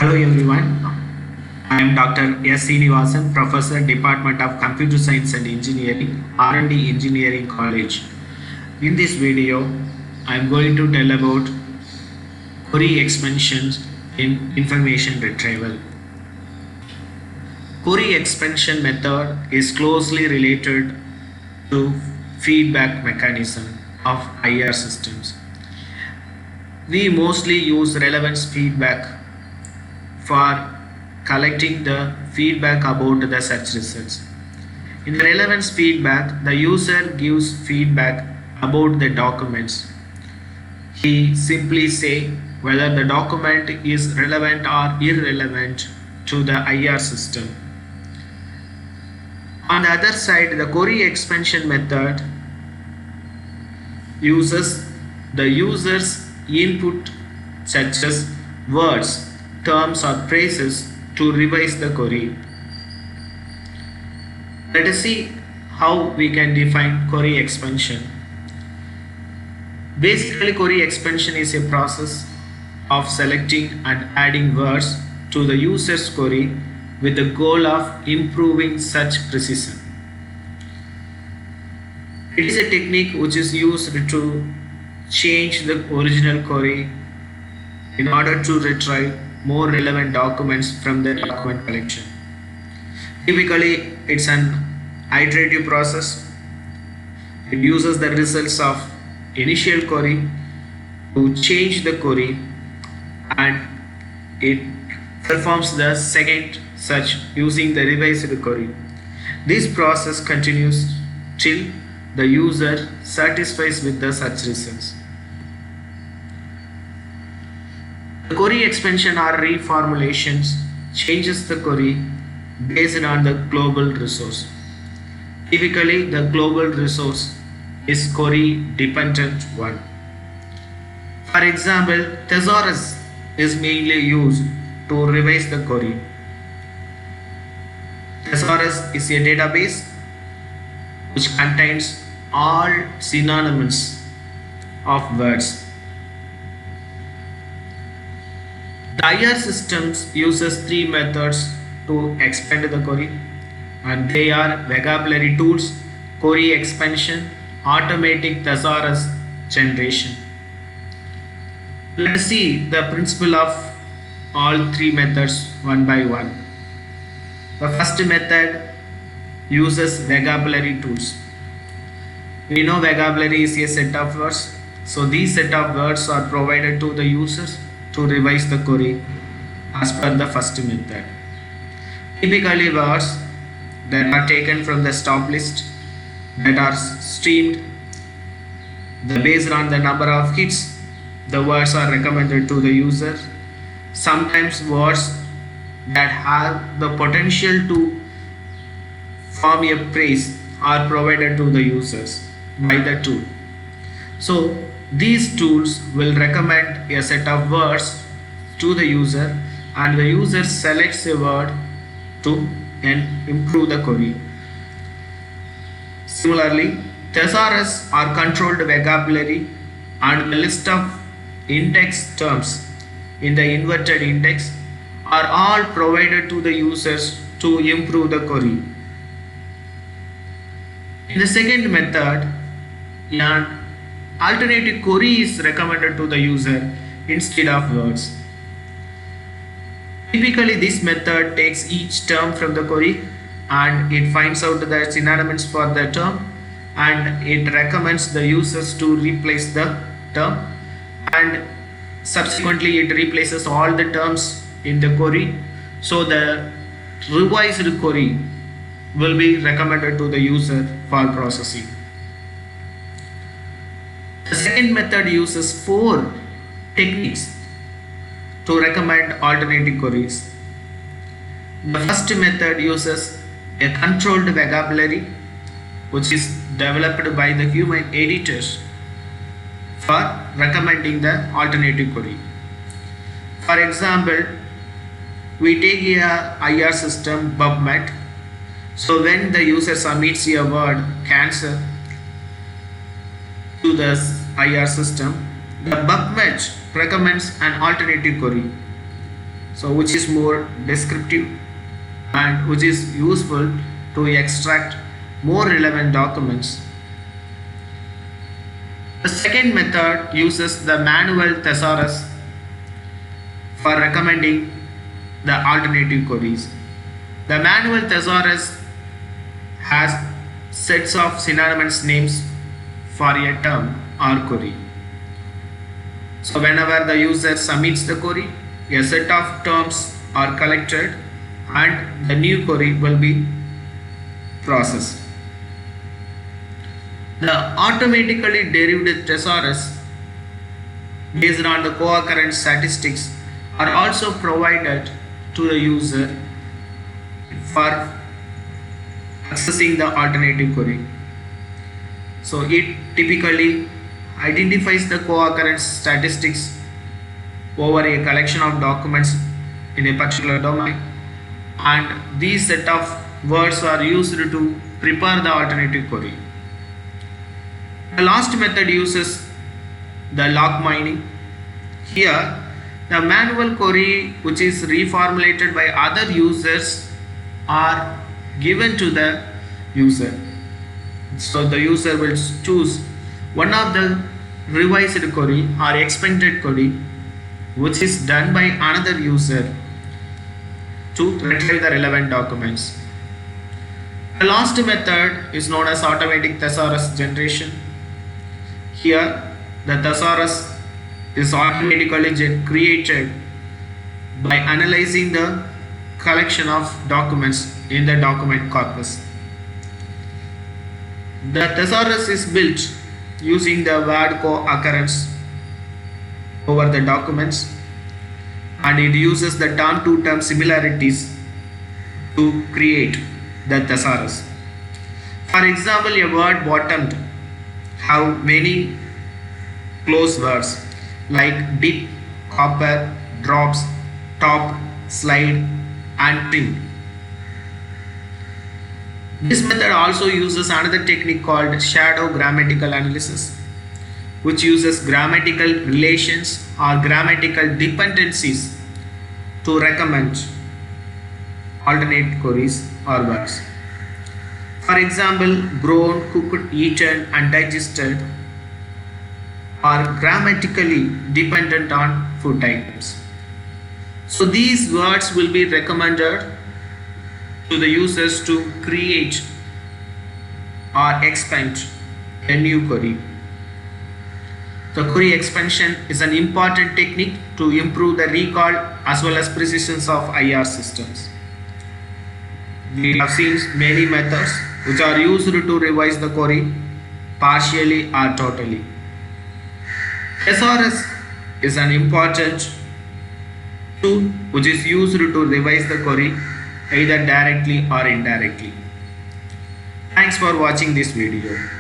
Hello everyone, I am Dr. S.Srinivasan, Professor, Department of Computer Science and Engineering, R&D Engineering College. In this video, I am going to tell about query expansions in information retrieval. Query expansion method is closely related to feedback mechanism of IR systems. We mostly use relevance feedback for collecting the feedback about the search results. In the relevance feedback, the user gives feedback about the documents. He simply say whether the document is relevant or irrelevant to the IR system. On the other side, the query expansion method uses the user's input such as words, terms or phrases to revise the query. Let us see how we can define query expansion. Basically, query expansion is a process of selecting and adding words to the user's query with the goal of improving search precision. It is a technique which is used to change the original query in order to retrieve more relevant documents from the document collection. Typically, it's an iterative process. It uses the results of initial query to change the query, and it performs the second search using the revised query. This process continues till the user satisfies with the search results. The query expansion or reformulations changes the query based on the global resource. Typically, the global resource is query dependent one. For example, thesaurus is mainly used to revise the query. Thesaurus is a database which contains all synonyms of words. The IR systems uses three methods to expand the query, and they are vocabulary tools, query expansion, automatic thesaurus generation. Let us see the principle of all three methods one by one. The first method uses vocabulary tools. We know vocabulary is a set of words, so these set of words are provided to the users to revise the query as per the first method. Typically, words that are taken from the stop list that are streamed based on the number of hits, the words are recommended to the user. Sometimes words that have the potential to form a phrase are provided to the users by the tool. So these tools will recommend a set of words to the user, and the user selects a word to improve the query. Similarly, thesaurus are controlled vocabulary and the list of index terms in the inverted index are all provided to the users to improve the query. In the second method, an alternative query is recommended to the user instead of words. Typically, this method takes each term from the query and it finds out the synonyms for the term, and it recommends the users to replace the term, and subsequently it replaces all the terms in the query. So the revised query will be recommended to the user for processing. The second method uses four techniques to recommend alternative queries. The first method uses a controlled vocabulary which is developed by the human editors for recommending the alternative query. For example, we take a IR system PubMed. So when the user submits a word cancer to the IR system, the PubMed recommends an alternative query. so which is more descriptive and which is useful to extract more relevant documents. The second method uses the manual thesaurus for recommending the alternative queries. The manual thesaurus has sets of synonymous names for a term or query. So whenever the user submits the query, a set of terms are collected and the new query will be processed. The automatically derived thesaurus based on the co-occurrence statistics are also provided to the user for accessing the alternative query. So it typically identifies the co-occurrence statistics over a collection of documents in a particular domain, and these set of words are used to prepare the alternative query. The last method uses the log mining. Here the manual query which is reformulated by other users are given to the user. So the user will choose one of the revised query or expanded query which is done by another user to retrieve the relevant documents. The last method is known as automatic thesaurus generation. Here the thesaurus is automatically created by analyzing the collection of documents in the document corpus. The thesaurus is built using the word co-occurrence over the documents, and it uses the term-to-term similarities to create the thesaurus. For example, a word bottomed have many close words like dip, copper, drops, top, slide and trim. This method also uses another technique called shadow grammatical analysis, which uses grammatical relations or grammatical dependencies to recommend alternate queries or words. For example, grown, cooked, eaten and digested are grammatically dependent on food items. So these words will be recommended to the users to create or expand a new query. The query expansion is an important technique to improve the recall as well as precision of IR systems. We have seen many methods which are used to revise the query partially or totally. Thesaurus is an important tool which is used to revise the query either directly or indirectly. Thanks for watching this video.